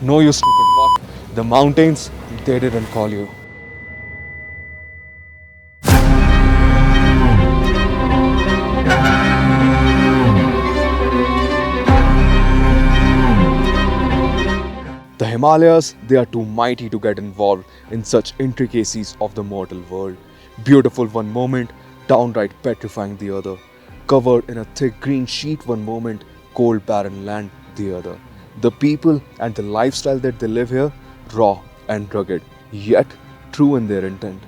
No, you stupid fuck. The mountains, they didn't call you. The Himalayas, they are too mighty to get involved in such intricacies of the mortal world. Beautiful one moment, downright petrifying the other. Covered in a thick green sheet one moment, cold barren land the other. The people and the lifestyle that they live here, raw and rugged, yet true in their intent.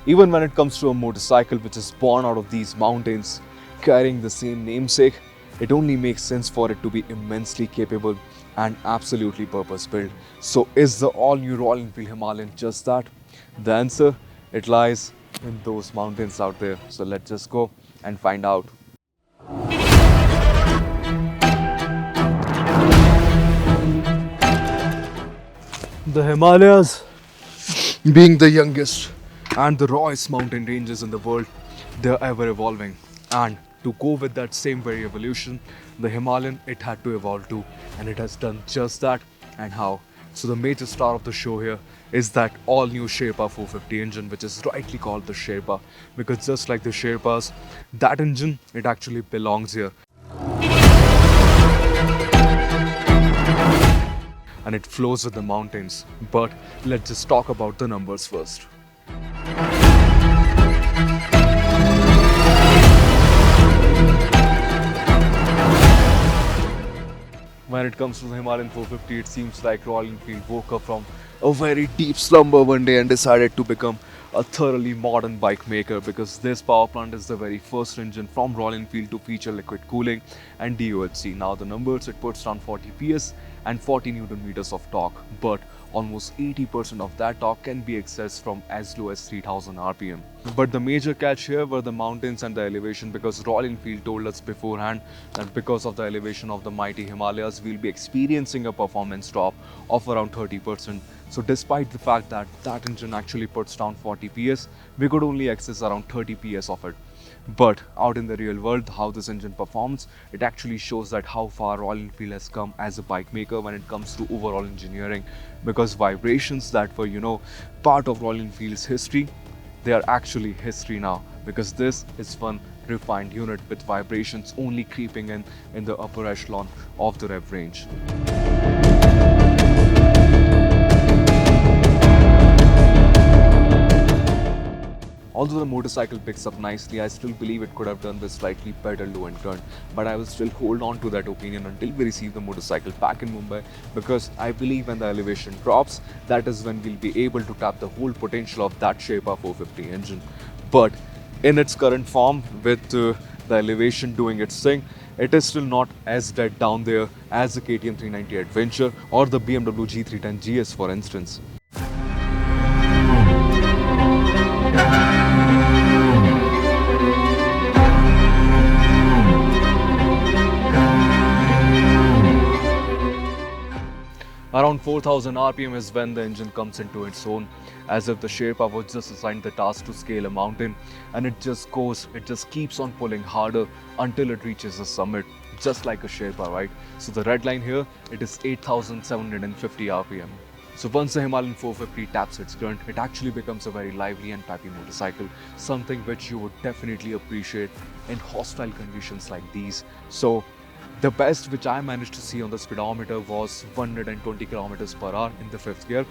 Even when it comes to a motorcycle which is born out of these mountains, carrying the same namesake, it only makes sense for it to be immensely capable and absolutely purpose built. So, is the all new Royal Enfield Himalayan just that? The answer, it lies in those mountains out there. So, let's just go and find out. The Himalayas, being the youngest and the rawest mountain ranges in the world, they're ever evolving. And to go with that same very evolution, the Himalayan, it had to evolve too, and it has done just that. And how? So the major star of the show here is that all new Sherpa 450 engine, which is rightly called the Sherpa, because just like the Sherpas, that engine, it actually belongs here. And it flows with the mountains. But let's just talk about the numbers first. When it comes to the Himalayan 450, it seems like Royal Enfield woke up from a very deep slumber one day and decided to become a thoroughly modern bike maker, because this power plant is the very first engine from Royal Enfield to feature liquid cooling and DOHC. Now the numbers, it puts down 40 PS and 40 Newton meters of torque, but almost 80% of that torque can be accessed from as low as 3000 RPM. But the major catch here were the mountains and the elevation, because Royal Enfield told us beforehand that because of the elevation of the mighty Himalayas, we'll be experiencing a performance drop of around 30%. So despite the fact that that engine actually puts down 40 PS, we could only access around 30 PS of it. But out in the real world, how this engine performs, it actually shows that how far Royal Enfield has come as a bike maker when it comes to overall engineering. Because vibrations that were, part of Royal Enfield's history, they are actually history now. Because this is one refined unit with vibrations only creeping in the upper echelon of the rev range. Although the motorcycle picks up nicely, I still believe it could have done this slightly better low end current. But I will still hold on to that opinion until we receive the motorcycle back in Mumbai, because I believe when the elevation drops, that is when we'll be able to tap the whole potential of that Sherpa 450 engine. But in its current form, with the elevation doing its thing, it is still not as dead down there as the KTM 390 Adventure or the BMW G310 GS, for instance. Around 4000 RPM is when the engine comes into its own, as if the Sherpa was just assigned the task to scale a mountain, and it just keeps on pulling harder until it reaches the summit, just like a Sherpa, right? So the red line here, it is 8750 RPM. So once the Himalayan 450 taps its grunt, it actually becomes a very lively and peppy motorcycle, something which you would definitely appreciate in hostile conditions like these. So the best which I managed to see on the speedometer was 120 kilometers per hour in the 5th gear.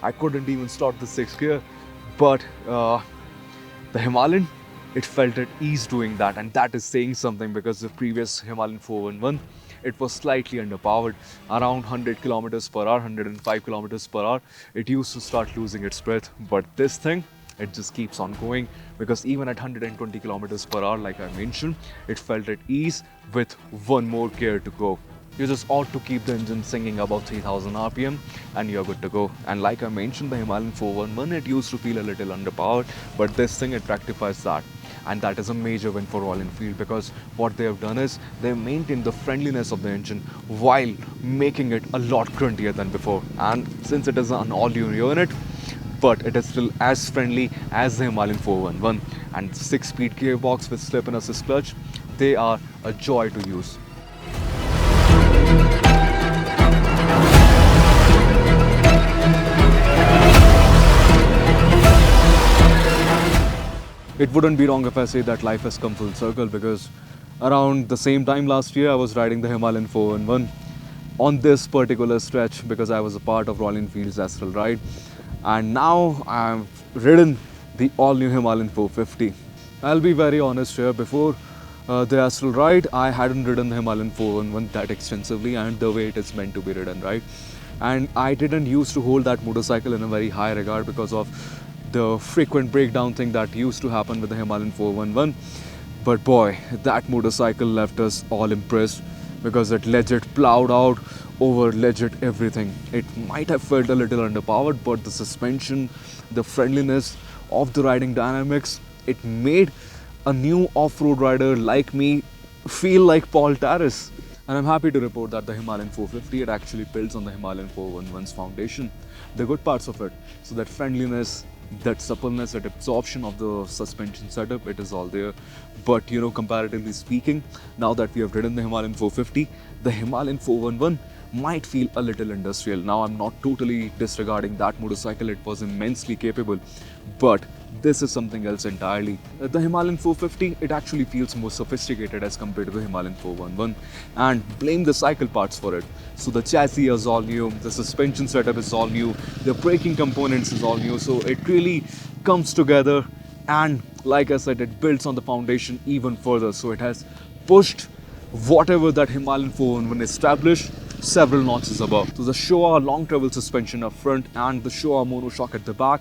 I couldn't even start the 6th gear, but the Himalayan, it felt at ease doing that, and that is saying something, because the previous Himalayan 411, it was slightly underpowered, around 100 kilometers per hour, 105 kilometers per hour. It used to start losing its breath, but this thing, it just keeps on going, because even at 120 kilometers per hour, like I mentioned, it felt at ease with one more gear to go. You just ought to keep the engine singing above 3000 RPM and you're good to go. And like I mentioned, the Himalayan 411, it used to feel a little underpowered, but this thing, it rectifies that. And that is a major win for Royal Enfield, because what they have done is they maintained the friendliness of the engine while making it a lot gruntier than before. And since it is an all-new unit, but it is still as friendly as the Himalayan 411. And 6-speed gearbox with slip and assist clutch, they are a joy to use. it wouldn't be wrong if I say that life has come full circle, because around the same time last year I was riding the Himalayan 411 on this particular stretch because I was a part of Royal Enfield's Astral ride, and now I've ridden the all new Himalayan 450. I'll be very honest here, before the Astral ride I hadn't ridden the Himalayan 411 that extensively and the way it is meant to be ridden, right? And I didn't used to hold that motorcycle in a very high regard because of the frequent breakdown thing that used to happen with the Himalayan 411. But boy, that motorcycle left us all impressed, because it legit plowed out over legit everything. It might have felt a little underpowered, but the suspension, the friendliness of the riding dynamics, it made a new off-road rider like me feel like Paul Terrace. And I'm happy to report that the Himalayan 450, it actually builds on the Himalayan 411's foundation. The good parts of it, so that friendliness, that suppleness, that absorption of the suspension setup, it is all there. But you know, comparatively speaking, now that we have ridden the Himalayan 450, the Himalayan 411 might feel a little industrial. Now I'm not totally disregarding that motorcycle, it was immensely capable, but this is something else entirely. The Himalayan 450, it actually feels more sophisticated as compared to the Himalayan 411, and blame the cycle parts for it. So the chassis is all new, the suspension setup is all new, the braking components is all new, so it really comes together, and like I said, it builds on the foundation even further. So it has pushed whatever that Himalayan 411 established several notches above. So the Showa long travel suspension up front and the Showa monoshock at the back,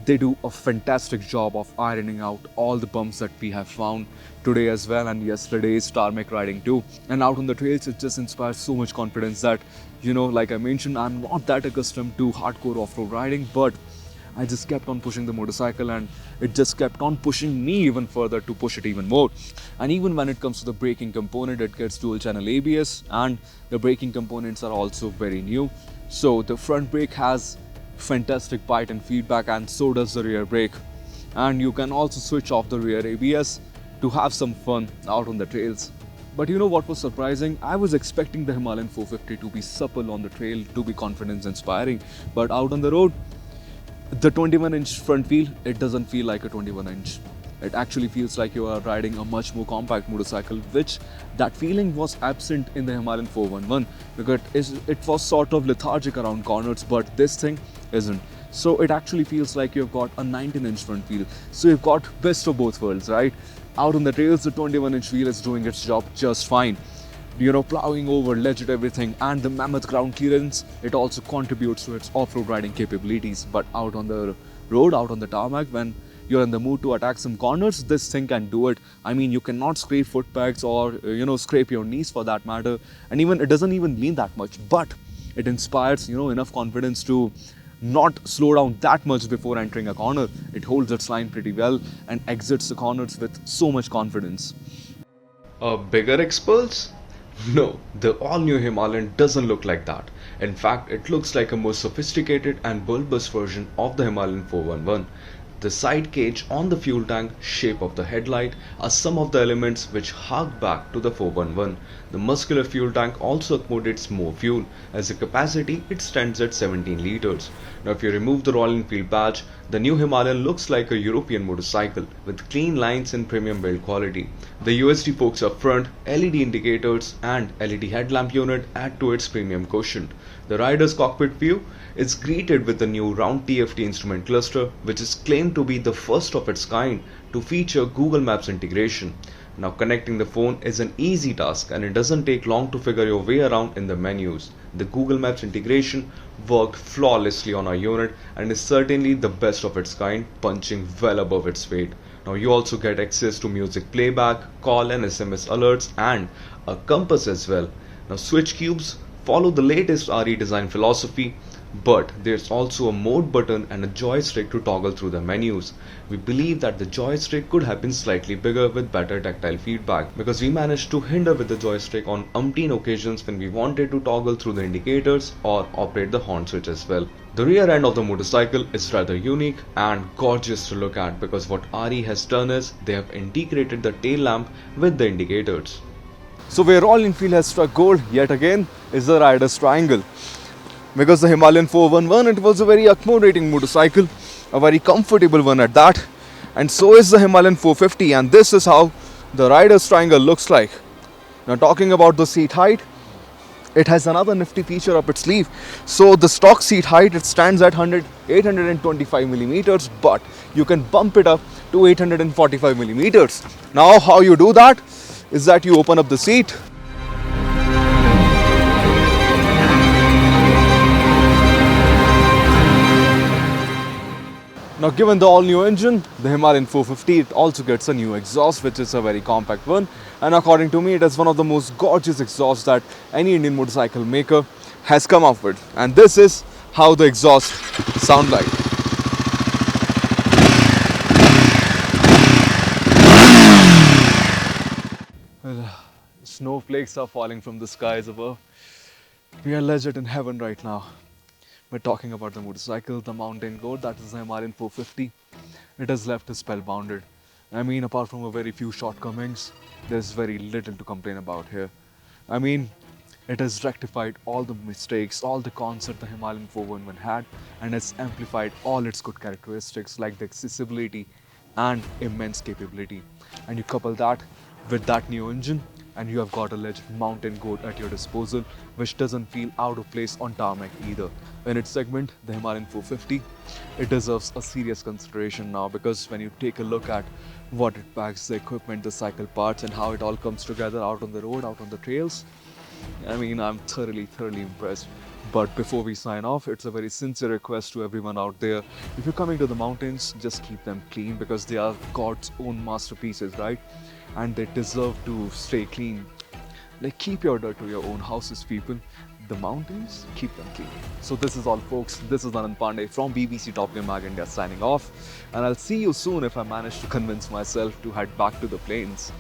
they do a fantastic job of ironing out all the bumps that we have found today as well, and yesterday's tarmac riding too. And out on the trails, it just inspires so much confidence that, you know, like I mentioned, I'm not that accustomed to hardcore off-road riding, but I just kept on pushing the motorcycle and it just kept on pushing me even further to push it even more. And even when it comes to the braking component, it gets dual channel ABS and the braking components are also very new. So the front brake has fantastic bite and feedback, and so does the rear brake. And you can also switch off the rear ABS to have some fun out on the trails. But you know what was surprising? I was expecting the Himalayan 450 to be supple on the trail, to be confidence inspiring, but out on the road, the 21-inch front wheel, it doesn't feel like a 21-inch. It actually feels like you are riding a much more compact motorcycle, which that feeling was absent in the Himalayan 411 because it was sort of lethargic around corners, but this thing isn't. So it actually feels like you've got a 19-inch front wheel. So you've got best of both worlds, right? Out on the trails, the 21-inch wheel is doing its job just fine. You know, plowing over legit everything, and the mammoth ground clearance, it also contributes to its off-road riding capabilities. But out on the road, out on the tarmac, when you're in the mood to attack some corners, this thing can do it. I mean, you cannot scrape foot pegs or scrape your knees for that matter, and even it doesn't even lean that much, but it inspires enough confidence to not slow down that much before entering a corner. It holds its line pretty well and exits the corners with so much confidence. A bigger expulse? No, the all-new Himalayan doesn't look like that. In fact, it looks like a more sophisticated and bulbous version of the Himalayan 411. The side cage on the fuel tank, shape of the headlight are some of the elements which hark back to the 411. The muscular fuel tank also accommodates more fuel, as the capacity it stands at 17 litres. Now if you remove the Royal Enfield badge, the new Himalayan looks like a European motorcycle with clean lines and premium build quality. The USD forks up front, LED indicators and LED headlamp unit add to its premium quotient. The rider's cockpit view is greeted with the new round TFT instrument cluster, which is claimed to be the first of its kind to feature Google Maps integration. Now connecting the phone is an easy task and it doesn't take long to figure your way around in the menus. The Google Maps integration worked flawlessly on our unit and is certainly the best of its kind, punching well above its weight. Now you also get access to music playback, call and SMS alerts and a compass as well. Now switch cubes follow the latest RE design philosophy, but there's also a mode button and a joystick to toggle through the menus. We believe that the joystick could have been slightly bigger with better tactile feedback, because we managed to hinder with the joystick on umpteen occasions when we wanted to toggle through the indicators or operate the horn switch as well. The rear end of the motorcycle is rather unique and gorgeous to look at, because what RE has done is they have integrated the tail lamp with the indicators. So where Royal Enfield has struck gold yet again is the rider's triangle. Because the Himalayan 411, it was a very accommodating motorcycle, a very comfortable one at that. and so is the Himalayan 450, and this is how the rider's triangle looks like. Now talking about the seat height, it has another nifty feature up its sleeve. So the stock seat height, it stands at 825 millimeters, but you can bump it up to 845 millimeters. Now how you do that is that you open up the seat. Now given the all new engine, the Himalayan 450, it also gets a new exhaust, which is a very compact one, and according to me it is one of the most gorgeous exhausts that any Indian motorcycle maker has come up with. And this is how the exhaust sound like. Well, snowflakes are falling from the skies above. We are legit in heaven right now. We're talking about the motorcycle, the mountain goat, that is the Himalayan 450. It has left us spellbounded. I mean, apart from a very few shortcomings, there's very little to complain about here. I mean, it has rectified all the mistakes, all the cons that the Himalayan 411 had, and has amplified all its good characteristics like the accessibility and immense capability. And you couple that with that new engine, and you have got a legit mountain goat at your disposal, which doesn't feel out of place on tarmac either. In its segment, the Himalayan 450, it deserves a serious consideration now, because when you take a look at what it packs, the equipment, the cycle parts, and how it all comes together out on the road, out on the trails, I mean, I'm thoroughly impressed. But before we sign off, it's a very sincere request to everyone out there. If you're coming to the mountains, just keep them clean, because they are God's own masterpieces, right? And they deserve to stay clean. Like, keep your dirt to your own houses, people. The mountains, keep them clean. So this is all, folks. This is Anand Pandey from BBC Top Gear Mag India signing off. And I'll see you soon if I manage to convince myself to head back to the plains.